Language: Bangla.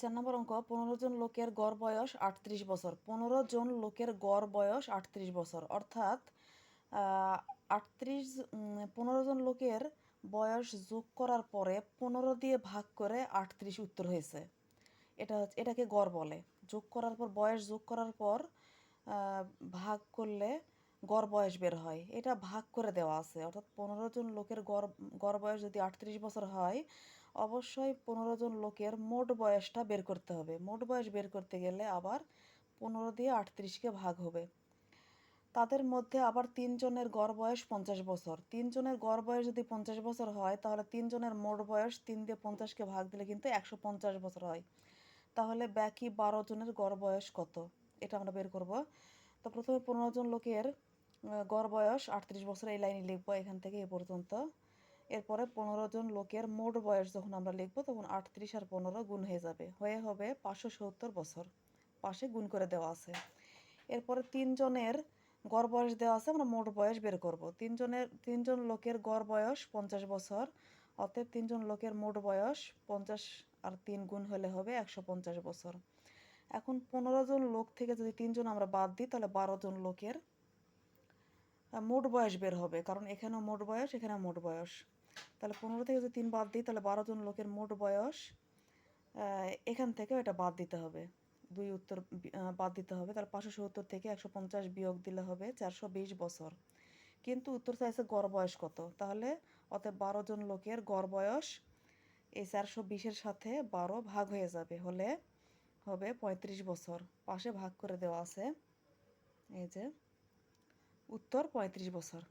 4 নম্বর অঙ্ক 15 জন লোকের গড় বয়স 38 বছর। 15 জন লোকের গড় বয়স 38 বছর, অর্থাৎ 15 জন লোকের বয়স যোগ করার পরে 15 দিয়ে ভাগ করে 38 উত্তর হয়েছে। এটাকে গড় বলে। যোগ করার পর বয়স যোগ করার পর ভাগ করলে গড় বয়স বের হয়। এটা ভাগ করে দেওয়া আছে, অর্থাৎ 15 জন লোকের গড় বয়স যদি 38 বছর হয়, অবশ্যই 15 জন লোকের মোট বয়সটা বের করতে হবে। মোট বয়স বের করতে গেলে আবার 15 দিয়ে 38কে ভাগ হবে। তাদের মধ্যে আবার 3 জনের গড় বয়স 50 বছর। 3 জনের গড় বয়স যদি 50 বছর হয়, তাহলে 3 জনের মোট বয়স 3 দিয়ে 50কে ভাগ দিলে কিন্তু 150 বছর হয়। তাহলে বাকি 12 জনের গড় বয়স কত, এটা আমরা বের করব। তো প্রথমে 15 জন লোকের গড় বয়স 38 বছর, এই লাইনে লিখবো এখান থেকে এ পর্যন্ত। এরপরে 15 জন লোকের মোট বয়স যখন আমরা লিখবো, তখন 38 আর 15 গুণ হয়ে যাবে, হবে 570 বছর। পাশে গুণ করে দেওয়া আছে। এরপরে 3 জনের গড় বয়স দেওয়া আছে, আমরা মোট বয়স বের করব। 3 জন লোকের গড় বয়স 50 বছর, অতএব 3 জন লোকের মোট বয়স 50 আর 3 গুণ হলে হবে 150 বছর। এখন 15 জন লোক থেকে যদি 3 জন আমরা বাদ দিই, তাহলে 12 জন লোকের মোট বয়স বের হবে, কারণ এখানেও মোট বয়স, এখানেও মোট বয়স। তাহলে 15 থেকে যদি 3 বাদ দিই, তাহলে 12 জন লোকের মোট বয়স, এখান থেকেও এটা বাদ দিতে হবে, 2 উত্তর বাদ দিতে হবে। তাহলে 570 থেকে 150 বিয়োগ দিলে হবে 420 বছর। কিন্তু উত্তর চাইছে গড় বয়স কত, তাহলে অতএব 12 জন লোকের গড় বয়স এই 420-এর সাথে 12 ভাগ হয়ে যাবে, হলে হবে 35 বছর। পাশে ভাগ করে দেওয়া আছে, এই যে উত্তর 35 বছর।